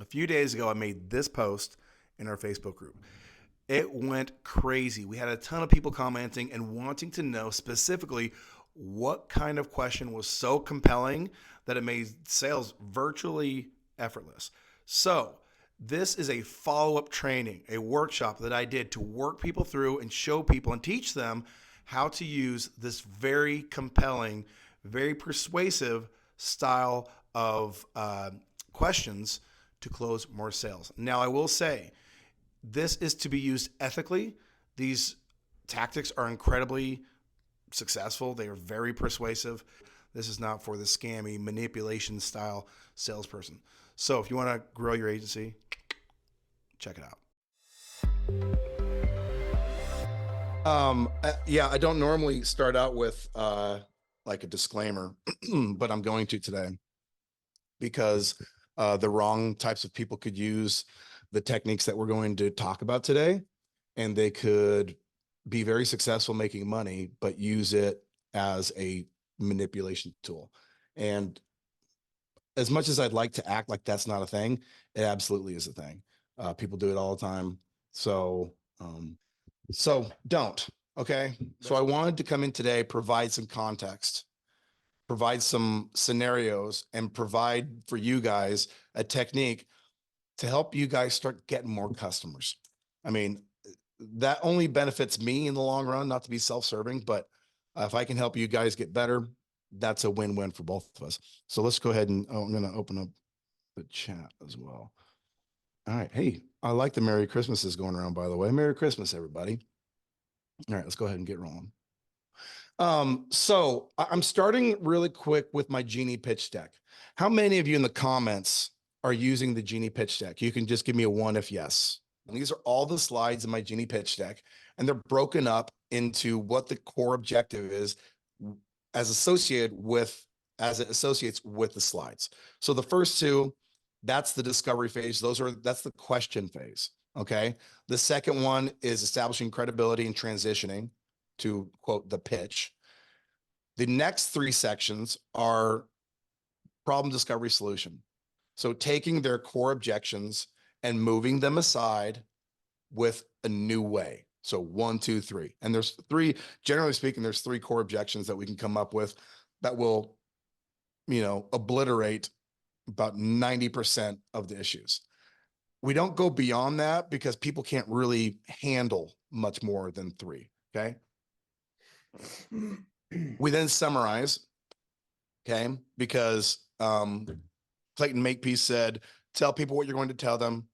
A few days ago, I made this post in our Facebook group. It went crazy. We had a ton of people commenting and wanting to know specifically what kind of question was so compelling that it made sales virtually effortless. So, this is a follow-up training, a workshop that I did to work people through and show people and teach them how to use this very compelling, very persuasive style of questions to close more sales. Now, I will say, this is to be used ethically. These tactics are incredibly successful. They are very persuasive. This is not for the scammy manipulation style salesperson. So if you want to grow your agency, check it out. Yeah, I don't normally start out with like a disclaimer, but I'm going to today because the wrong types of people could use the techniques that we're going to talk about today, and they could be very successful making money, but use it as a manipulation tool. And as much as I'd like to act like that's not a thing, it absolutely is a thing. People do it all the time. So don't, okay? So I wanted to come in today, provide some context, provide some scenarios, and provide for you guys a technique to help you guys start getting more customers. I mean, that only benefits me in the long run, not to be self-serving, but if I can help you guys get better, that's a win-win for both of us. So let's go ahead and I'm going to open up the chat as well. All right. Hey, I like the Merry Christmases going around, by the way. Merry Christmas, everybody. All right, let's go ahead and get rolling. So I'm starting really quick with my Genie pitch deck. How many of you in the comments are using the Genie pitch deck? You can just give me a 1 if yes. And these are all the slides in my Genie pitch deck, and they're broken up into what the core objective is as it associates with the slides. So the first two, that's the discovery phase. That's the question phase. Okay. The second one is establishing credibility and transitioning to quote the pitch. The next 3 sections are problem discovery solution. So taking their core objections and moving them aside with a new way. So 1, 2, 3. And there's 3, generally speaking, there's 3 core objections that we can come up with that will, obliterate about 90% of the issues. We don't go beyond that because people can't really handle much more than 3. Okay. We then summarize. Okay. Because, Clayton Makepeace said, tell people what you're going to tell them,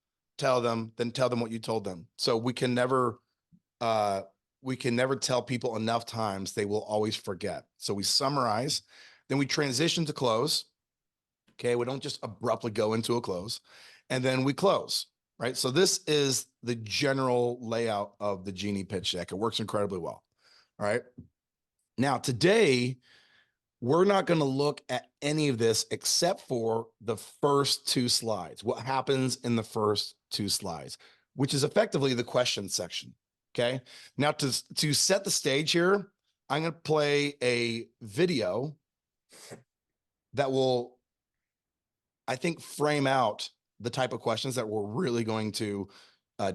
then tell them what you told them. So we can never tell people enough times, they will always forget. So we summarize, then we transition to close. Okay. We don't just abruptly go into a close, and then we close, right? So this is the general layout of the Genie pitch deck. It works incredibly well. All right. Now today, we're not going to look at any of this except for the first 2 slides. What happens in the first 2 slides, which is effectively the question section. Okay. Now to set the stage here, I'm going to play a video that will, I think, frame out the type of questions that we're really going to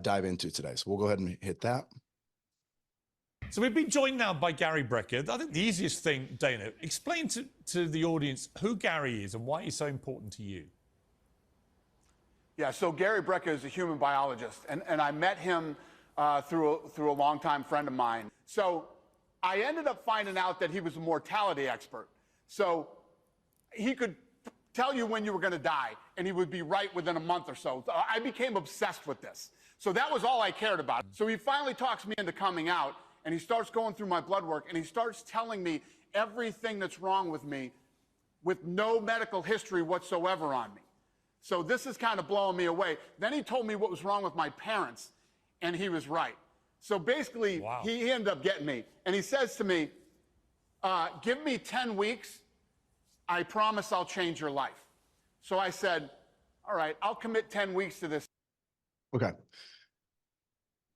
dive into today. So we'll go ahead and hit that. So we've been joined now by Gary Bricket. I think the easiest thing, Dana, explain to the audience who Gary is and why he's so important to you. Yeah, so Gary Bricket is a human biologist, and I met him through a longtime friend of mine. So I ended up finding out that he was a mortality expert. So he could tell you when you were going to die, and he would be right within a month or so. So I became obsessed with this. So that was all I cared about. So he finally talks me into coming out, and he starts going through my blood work, and he starts telling me everything that's wrong with me with no medical history whatsoever on me. So this is kind of blowing me away. Then he told me what was wrong with my parents, and he was right. So basically, wow, he ended up getting me. And he says to me, give me 10 weeks. I promise I'll change your life. So I said, all right, I'll commit 10 weeks to this. Okay.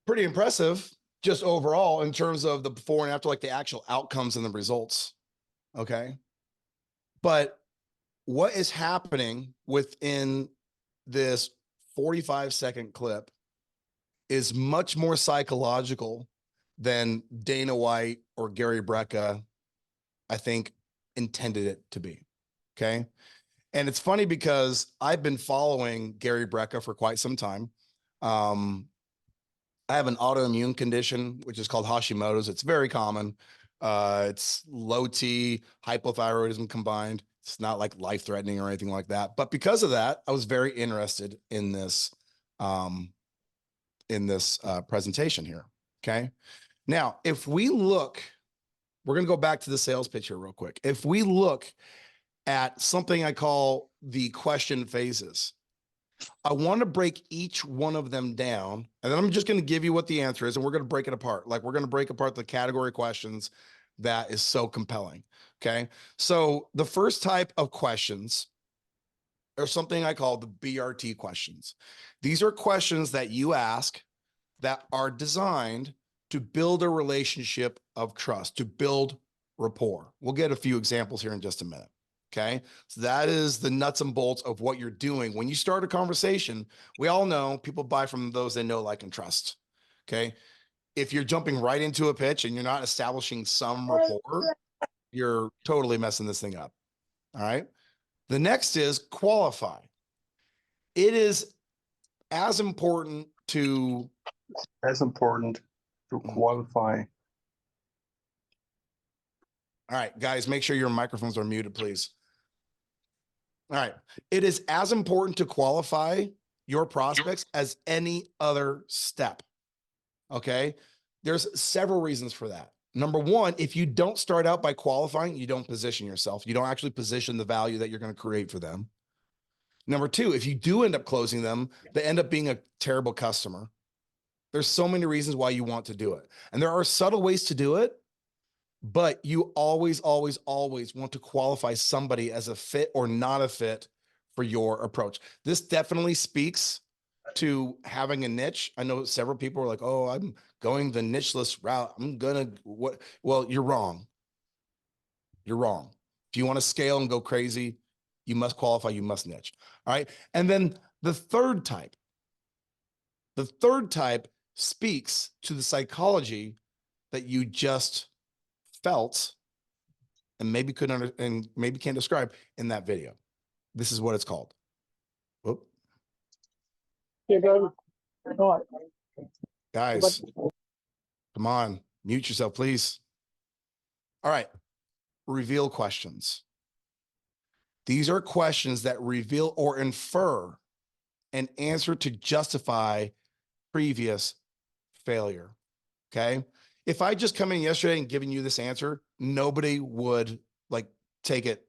Pretty impressive, just overall in terms of the before and after, like the actual outcomes and the results. Okay. But what is happening within this 45-second clip is much more psychological than Dana White or Gary Brecka, I think, intended it to be. Okay. And it's funny because I've been following Gary Brecka for quite some time. I have an autoimmune condition, which is called Hashimoto's. It's very common. It's low T, hypothyroidism combined. It's not like life-threatening or anything like that. But because of that, I was very interested in this presentation here. Okay. Now, if we look, we're going to go back to the sales pitch here real quick. If we look at something I call the question phases, I want to break each one of them down, and then I'm just going to give you what the answer is, and we're going to break it apart. Like, we're going to break apart the category questions that is so compelling. Okay. So the first type of questions are something I call the BRT questions. These are questions that you ask that are designed to build a relationship of trust, to build rapport. We'll get a few examples here in just a minute. Okay. So that is the nuts and bolts of what you're doing. When you start a conversation, we all know people buy from those they know, like, and trust. Okay. If you're jumping right into a pitch and you're not establishing some rapport, you're totally messing this thing up. All right. The next is qualify. It is as important to qualify. All right, guys, make sure your microphones are muted, please. All right. It is as important to qualify your prospects as any other step. Okay. There's several reasons for that. Number one, if you don't start out by qualifying, you don't position yourself. You don't actually position the value that you're going to create for them. Number two, if you do end up closing them, they end up being a terrible customer. There's so many reasons why you want to do it. And there are subtle ways to do it, but you always, always, always want to qualify somebody as a fit or not a fit for your approach. This definitely speaks to having a niche. I know several people are like, oh, I'm going the nicheless route. I'm going to what? Well, you're wrong. You're wrong. If you want to scale and go crazy, you must qualify, you must niche. All right. And then the third type speaks to the psychology that you just felt and maybe couldn't and maybe can't describe in that video. This is what it's called. Whoop. Guys, come on, mute yourself, please. All right. Reveal questions. These are questions that reveal or infer an answer to justify previous failure. Okay. If I just come in yesterday and giving you this answer, nobody would like take it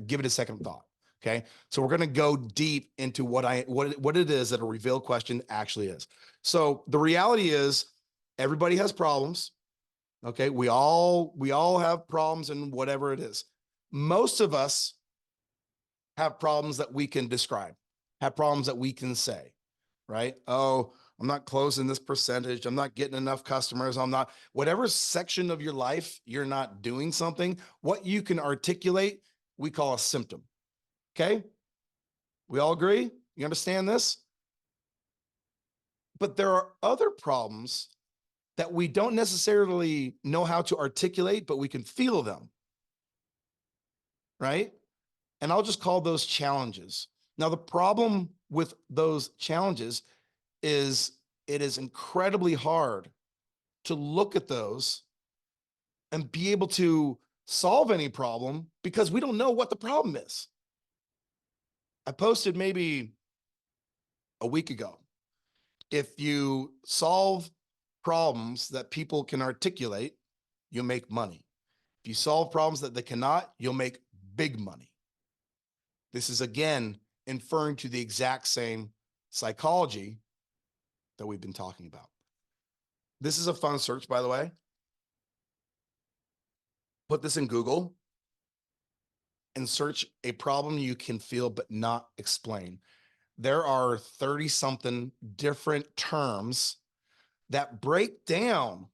give it a second thought. Okay. So we're going to go deep into what it is that a reveal question actually is. So the reality is everybody has problems. Okay. We all have problems in whatever it is. Most of us have problems that we can describe, have problems that we can say, right? Oh, I'm not closing this percentage. I'm not getting enough customers. I'm not, whatever section of your life you're not doing something, what you can articulate, we call a symptom. Okay. We all agree? You understand this? But there are other problems that we don't necessarily know how to articulate, but we can feel them. Right? And I'll just call those challenges. Now, the problem with those challenges is it is incredibly hard to look at those and be able to solve any problem because we don't know what the problem is. I posted maybe a week ago. If you solve problems that people can articulate, you'll make money. If you solve problems that they cannot, you'll make big money. This is, again, inferring to the exact same psychology that we've been talking about. This is a fun search, by the way. Put this in Google and search a problem you can feel but not explain. There are 30-something different terms that break down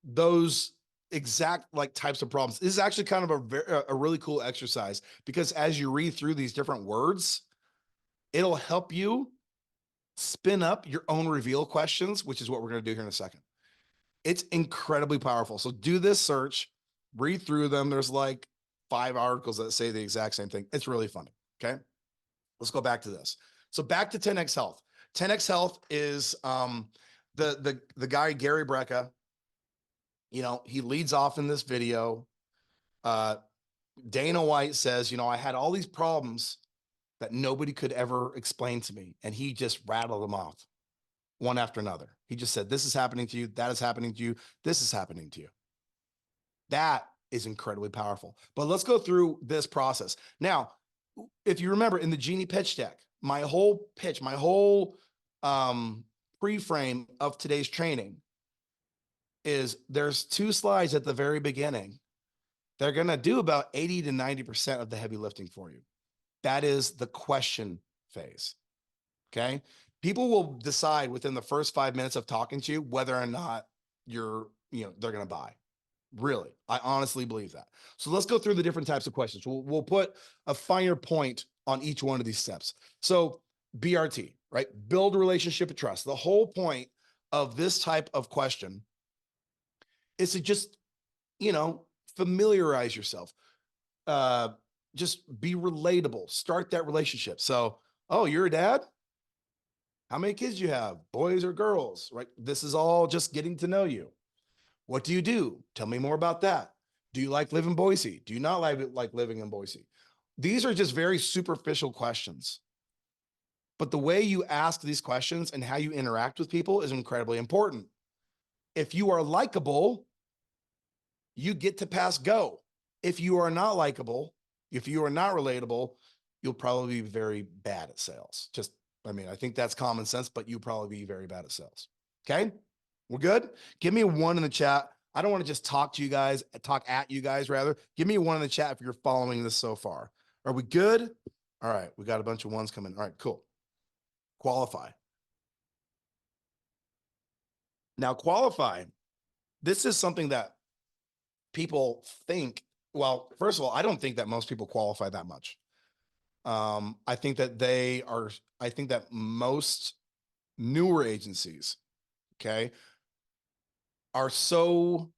those exact like types of problems. This is actually kind of a really cool exercise because as you read through these different words, it'll help you spin up your own reveal questions, which is what we're going to do here in a second. It's incredibly powerful. So do this search, read through them. There's like 5 articles that say the exact same thing. It's really funny. Okay. Let's go back to this. So back to 10X Health. 10X Health is the guy, Gary Brecka. You know, he leads off in this video. Dana White says, you know, I had all these problems that nobody could ever explain to me. And he just rattled them off one after another. He just said, this is happening to you. That is happening to you. This is happening to you. That is incredibly powerful. But let's go through this process. Now, if you remember in the Genie pitch deck, my whole pitch, my whole pre-frame of today's training is there's 2 slides at the very beginning. They're going to do about 80 to 90% of the heavy lifting for you. That is the question phase. Okay. People will decide within the first 5 minutes of talking to you whether or not they're going to buy. Really, I honestly believe that. So let's go through the different types of questions. We'll put a finer point on each one of these steps. So BRT, right? Build a relationship of trust. The whole point of this type of question is to just, familiarize yourself. Just be relatable. Start that relationship. So, oh, you're a dad? How many kids do you have? Boys or girls, right? This is all just getting to know you. What do you do? Tell me more about that. Do you like living in Boise? Do you not like living in Boise? These are just very superficial questions. But the way you ask these questions and how you interact with people is incredibly important. If you are likable, you get to pass go. If you are not likable, if you are not relatable, you'll probably be very bad at sales. I think that's common sense, but you'll probably be very bad at sales. Okay. We're good. Give me a 1 in the chat. I don't want to just talk at you guys rather. Give me a 1 in the chat if you're following this so far. Are we good? All right. We got a bunch of 1s coming. All right, cool. Qualify. Now qualify. This is something that people think, well, first of all, I don't think that most people qualify that much. I think that most newer agencies, okay, are so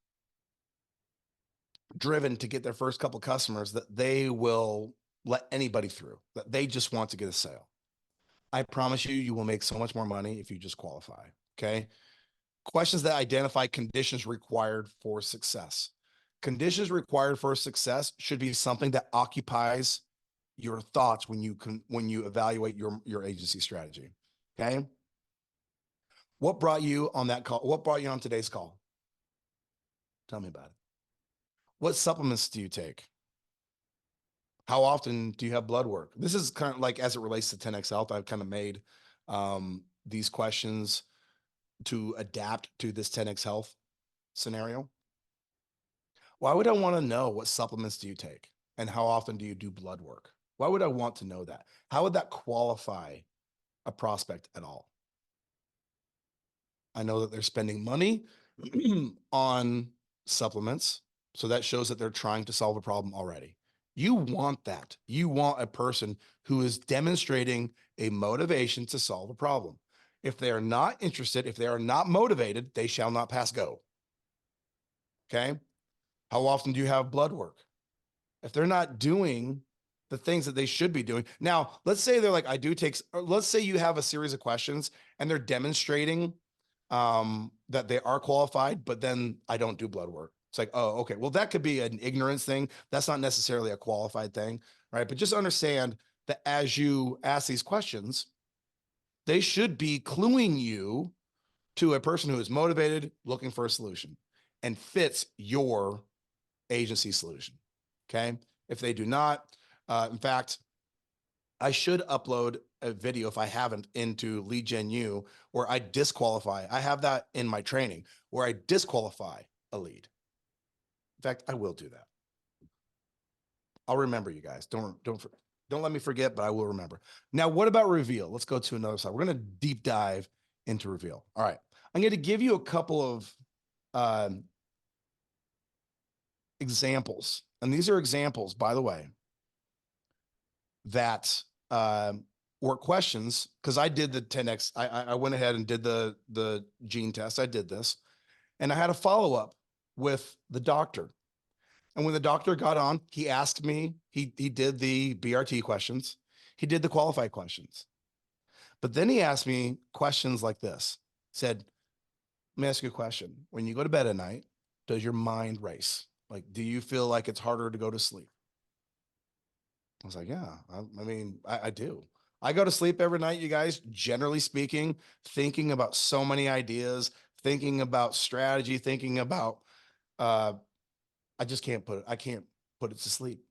driven to get their first couple customers that they will let anybody through, that they just want to get a sale. I promise you, you will make so much more money if you just qualify. Okay. Questions that identify conditions required for success. Conditions required for success should be something that occupies your thoughts when you evaluate your agency strategy. Okay. What brought you on that call? What brought you on today's call? Tell me about it. What supplements do you take? How often do you have blood work? This is kind of like, as it relates to 10X Health, I've kind of made these questions to adapt to this 10X Health scenario. Why would I want to know what supplements do you take and how often do you do blood work? Why would I want to know that? How would that qualify a prospect at all? I know that they're spending money on supplements, so that shows that they're trying to solve a problem already. You want that. You want a person who is demonstrating a motivation to solve a problem. If they are not interested, if they are not motivated, they shall not pass go. Okay. How often do you have blood work? If they're not doing the things that they should be doing. Now, let's say they're like, let's say you have a series of questions and they're demonstrating that they are qualified, but then I don't do blood work. It's like, oh, okay. Well, that could be an ignorance thing. That's not necessarily a qualified thing, right? But just understand that as you ask these questions, they should be cluing you to a person who is motivated, looking for a solution, and fits your agency solution. Okay. If they do not, in fact, I should upload a video, if I haven't, into Lead Gen U where I disqualify. I have that in my training where I disqualify a lead. In fact, I will do that. I'll remember, you guys. Don't let me forget, but I will remember. Now, what about reveal? Let's go to another side. We're going to deep dive into reveal. All right. I'm going to give you a couple of examples. And these are examples, by the way, that or questions, because I did the 10X, I went ahead and did the gene test. I did this, and I had a follow-up with the doctor. And when the doctor got on, he asked me, he did the BRT questions, he did the qualified questions. But then he asked me questions like this. Said, let me ask you a question. When you go to bed at night, does your mind race? Like, do you feel like it's harder to go to sleep? I was like, yeah, I mean, I do. I go to sleep every night, you guys, generally speaking, thinking about so many ideas, thinking about strategy, thinking about, I just can't put it, I can't put it to sleep,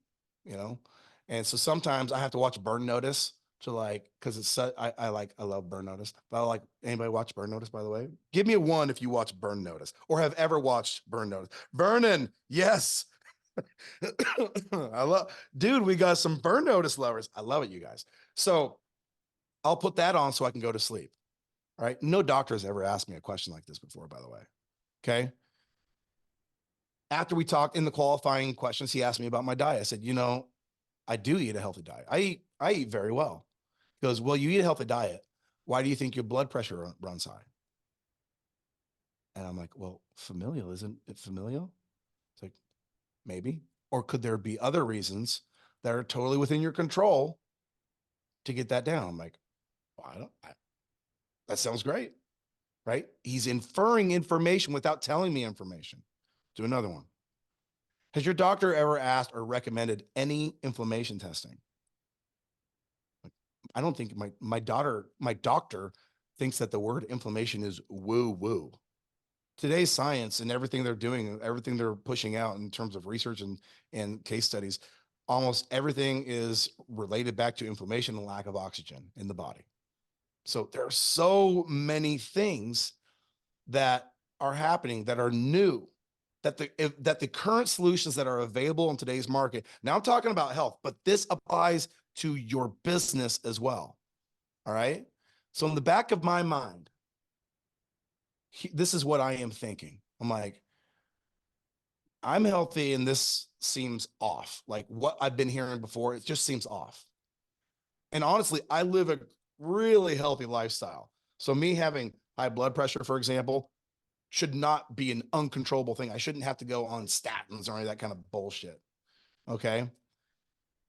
you know? And so sometimes I have to watch Burn Notice to like, cause it's, I love Burn Notice, but I like, anybody watch Burn Notice, by the way? Give me a 1 if you watch Burn Notice or have ever watched Burn Notice. Vernon, yes. I love, dude, we got some Burn Notice lovers. I love it, you guys. So I'll put that on so I can go to sleep. All right. No doctor has ever asked me a question like this before, by the way. Okay. After we talked in the qualifying questions, he asked me about my diet. I said, you know, I do eat a healthy diet. I eat very well. He goes, well, you eat a healthy diet. Why do you think your blood pressure runs high? And I'm like, well, familial, isn't it familial? It's like, maybe. Or could there be other reasons that are totally within your control to get that down? I'm like, well, that sounds great, right? He's inferring information without telling me information. Do another one. Has your doctor ever asked or recommended any inflammation testing? I don't think my doctor thinks that the word inflammation is woo woo. Today's science and everything they're doing, everything they're pushing out in terms of research and case studies, almost everything is related back to inflammation and lack of oxygen in the body. So there are so many things that are happening that are new, that the current solutions that are available in today's market. Now I'm talking about health, but this applies to your business as well. All right. So in the back of my mind, this is what I am thinking. I'm like, I'm healthy and this seems off. Like what I've been hearing before, it just seems off. And honestly, I live a really healthy lifestyle. So me having high blood pressure, for example, should not be an uncontrollable thing. I shouldn't have to go on statins or any of that kind of bullshit. Okay.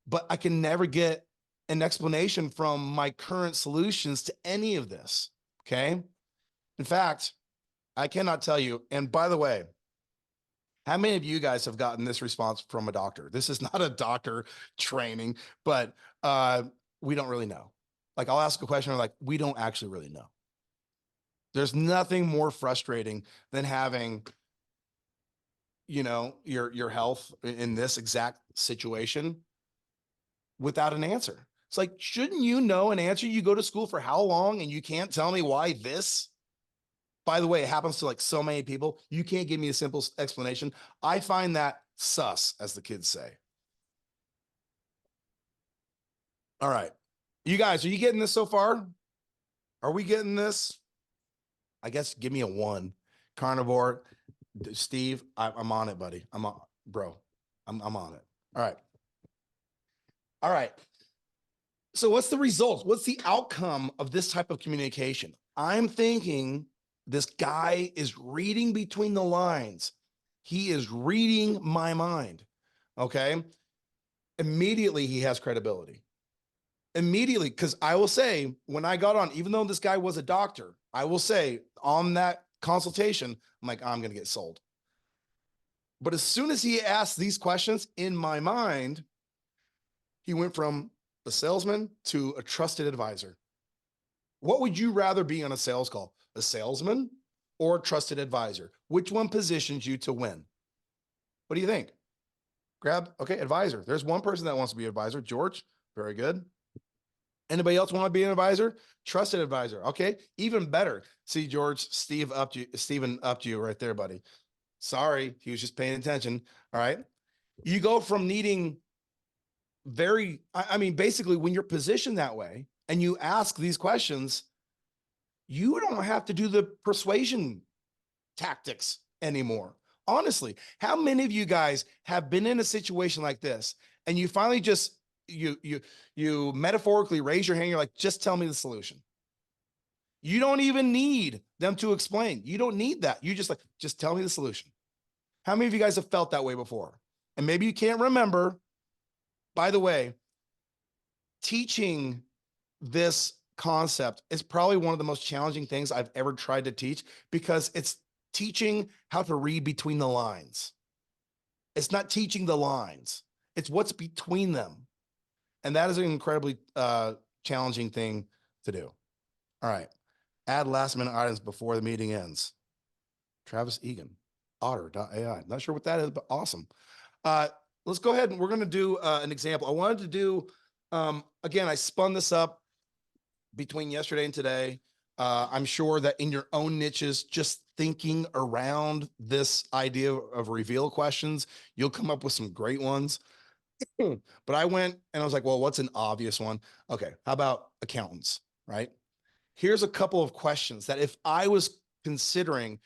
But I can never get an explanation from my current solutions to any of this. Okay. In fact, I cannot tell you. And by the way, how many of you guys have gotten this response from a doctor? This is not a doctor training, but we don't really know. Like I'll ask a question, like, we don't actually really know. There's nothing more frustrating than having, you know, your health in this exact situation without an answer. It's like, shouldn't you know an answer? You go to school for how long and you can't tell me why this? By the way, it happens to like so many people. You can't give me a simple explanation. I find that sus, as the kids say. All right. You guys, are you getting this so far? Are we getting this? I guess give me a 1. Carnivore, Steve, I'm on it, buddy. I'm on, bro. I'm on it. All right. All right. So what's the results? What's the outcome of this type of communication? I'm thinking this guy is reading between the lines. He is reading my mind. Okay. Immediately he has credibility. Immediately, because I will say, when I got on, even though this guy was a doctor, I will say on that consultation, I'm like, I'm going to get sold. But as soon as he asked these questions in my mind, he went from a salesman to a trusted advisor. What would you rather be on a sales call? A salesman or a trusted advisor? Which one positions you to win? What do you think? Okay, advisor. There's one person that wants to be an advisor. George, very good. Anybody else want to be an advisor? Trusted advisor. Okay, even better. See, George, Steven upped you right there, buddy. Sorry, he was just paying attention. All right. You go from needing I mean, basically, when you're positioned that way and you ask these questions, you don't have to do the persuasion tactics anymore. Honestly, how many of you guys have been in a situation like this and you finally just, you metaphorically raise your hand. You're like, just tell me the solution. You don't even need them to explain. You don't need that. You just tell me the solution. How many of you guys have felt that way before? And maybe you can't remember. By the way, teaching this concept is probably one of the most challenging things I've ever tried to teach, because it's teaching how to read between the lines. It's not teaching the lines. It's what's between them. And that is an incredibly challenging thing to do. All right. Add last minute items before the meeting ends. Travis Egan, otter.ai. Not sure what that is, but awesome. Let's go ahead and we're going to do an example. I wanted to do, again, I spun this up between yesterday and today. I'm sure that in your own niches, just thinking around this idea of reveal questions, you'll come up with some great ones. But I went and I was like, well, what's an obvious one? Okay, how about accountants, right? Here's a couple of questions that if I was considering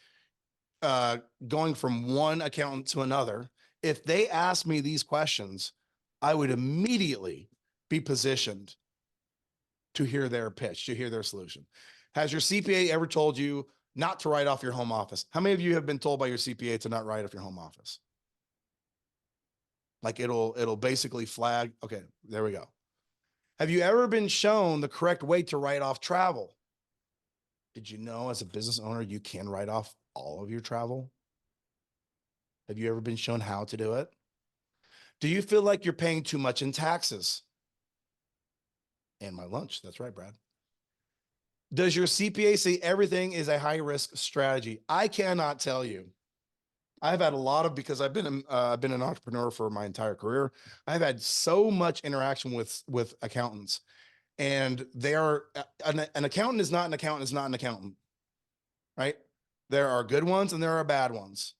going from one accountant to another, if they asked me these questions, I would immediately be positioned to hear their pitch, to hear their solution. Has your CPA ever told you not to write off your home office? How many of you have been told by your CPA to not write off your home office? Like it'll basically flag. Okay, there we go. Have you ever been shown the correct way to write off travel? Did you know as a business owner, you can write off all of your travel? Have you ever been shown how to do it? Do you feel like you're paying too much in taxes? And my lunch. That's right, Brad. Does your CPA say everything is a high risk strategy? I cannot tell you. I've had a lot of, because I've been an entrepreneur for my entire career. I've had so much interaction with accountants, and they are an accountant is not an accountant is not an accountant, right? There are good ones and there are bad ones,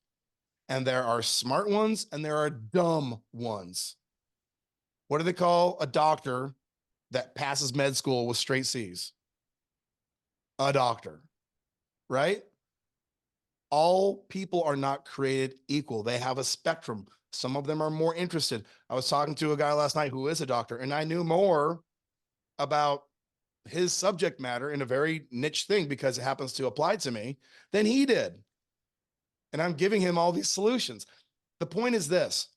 and there are smart ones and there are dumb ones. What do they call a doctor that passes med school with straight C's? A doctor, right? All people are not created equal. They have a spectrum. Some of them are more interested. I was talking to a guy last night who is a doctor, and I knew more about his subject matter in a very niche thing because it happens to apply to me than he did. And I'm giving him all these solutions. The point is this.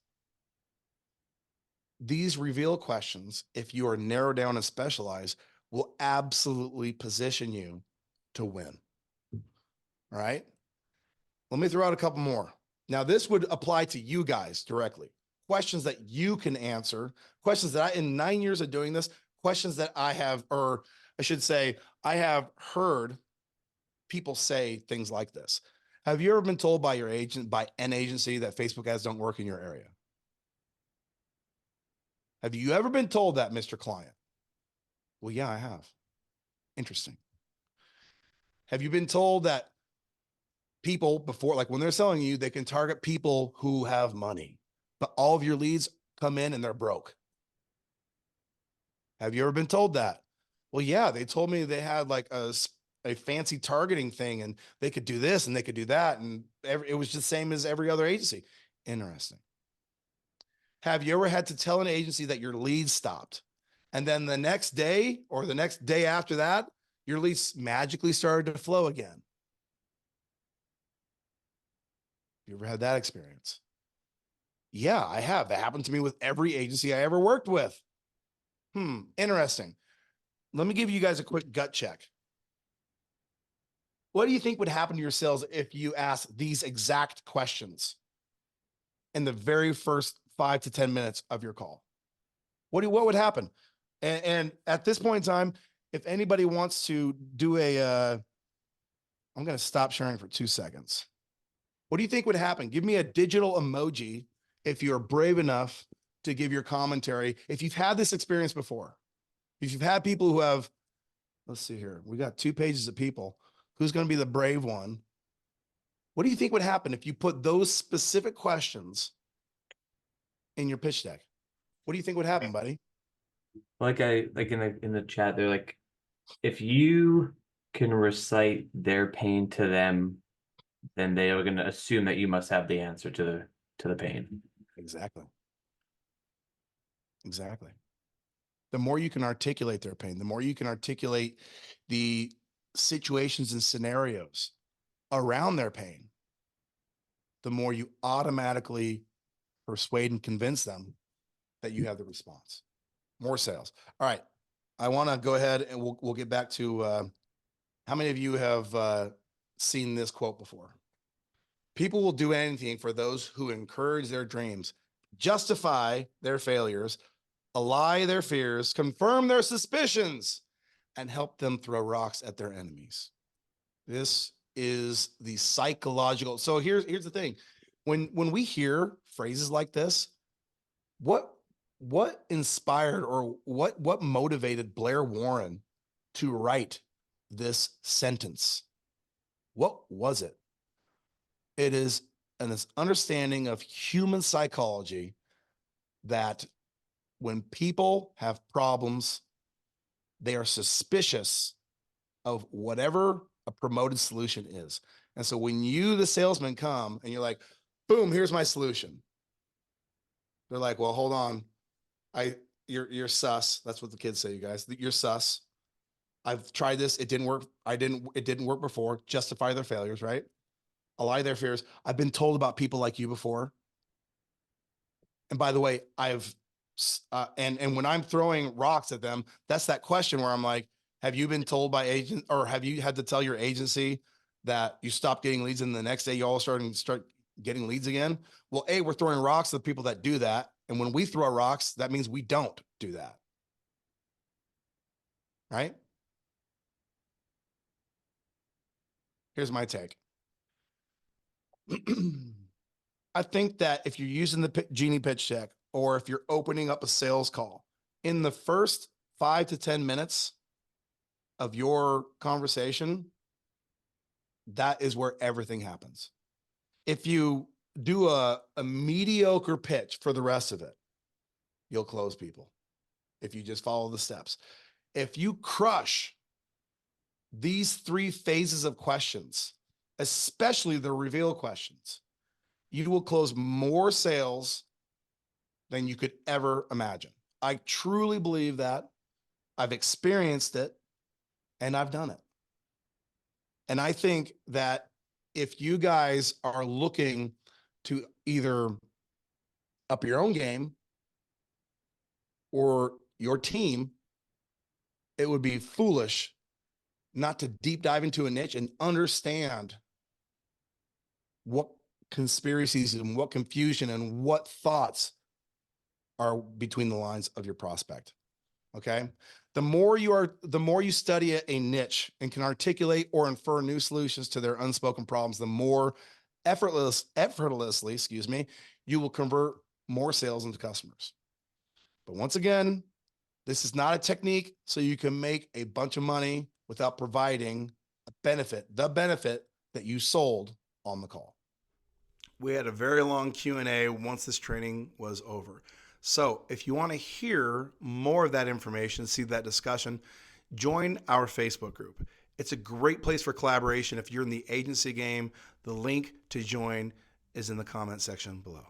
These reveal questions, if you are narrowed down and specialized, will absolutely position you to win. All right. Let me throw out a couple more. Now, this would apply to you guys directly. Questions that you can answer, questions that in 9 years of doing this, questions that I have, or I should say, I have heard people say things like this. Have you ever been told by your agent, by an agency, that Facebook ads don't work in your area? Have you ever been told that, Mr. Client? Well, yeah, I have. Interesting. Have you been told that people before, like when they're selling you, they can target people who have money, but all of your leads come in and they're broke? Have you ever been told that? Well, yeah, they told me they had like a fancy targeting thing and they could do this and they could do that. And it was just the same as every other agency. Interesting. Have you ever had to tell an agency that your leads stopped, and then the next day or the next day after that, your leads magically started to flow again? You ever had that experience? Yeah, I have. That happened to me with every agency I ever worked with. Interesting. Let me give you guys a quick gut check. What do you think would happen to your sales if you asked these exact questions in the very first 5 to 10 minutes of your call? What would happen? And at this point in time, if anybody wants to do I'm going to stop sharing for 2 seconds. What do you think would happen? Give me a digital emoji if you're brave enough to give your commentary. If you've had this experience before, if you've had people who have, let's see here, we got 2 pages of people. Who's going to be the brave one? What do you think would happen if you put those specific questions in your pitch deck? What do you think would happen, buddy? Like in the chat, they're like, if you can recite their pain to them, then they are going to assume that you must have the answer to the pain. Exactly. the more you can articulate their pain, the more you can articulate the situations and scenarios around their pain, the more you automatically persuade and convince them that you have the response. More sales. All right. I want to go ahead and we'll get back to how many of you have seen this quote before? People will do anything for those who encourage their dreams, justify their failures, allay their fears, confirm their suspicions, and help them throw rocks at their enemies. This is the psychological. So here's the thing. When we hear phrases like this, what inspired or what motivated Blair Warren to write this sentence? What was it? It is an understanding of human psychology that when people have problems, they are suspicious of whatever a promoted solution is. And so when you, the salesman, come and you're like, boom, here's my solution. They're like, well, hold on. You're sus. That's what the kids say, you guys. You're sus. I've tried this. It didn't work. It didn't work before. Justify their failures, right? Allay their fears. I've been told about people like you before. And by the way, and when I'm throwing rocks at them, that's that question where I'm like, have you been told by agent, or have you had to tell your agency that you stopped getting leads and the next day you all start getting leads again? Well, A, we're throwing rocks at the people that do that. And when we throw rocks, that means we don't do that. Right? Here's my take. I think that if you're using the Genie pitch deck, or if you're opening up a sales call, in the first 5 to 10 minutes of your conversation, that is where everything happens. If you do a mediocre pitch for the rest of it, you'll close people. If you just follow the steps. If you crush these 3 phases of questions, especially the reveal questions, you will close more sales than you could ever imagine. I truly believe that. I've experienced it and I've done it. And I think that if you guys are looking to either up your own game or your team, it would be foolish not to deep dive into a niche and understand what conspiracies and what confusion and what thoughts are between the lines of your prospect. Okay. The more you study a niche and can articulate or infer new solutions to their unspoken problems, the more effortlessly, you will convert more sales into customers. But once again, this is not a technique so you can make a bunch of money without providing a benefit, the benefit that you sold on the call. We had a very long Q&A once this training was over. So if you want to hear more of that information, see that discussion, join our Facebook group. It's a great place for collaboration. If you're in the agency game, the link to join is in the comment section below.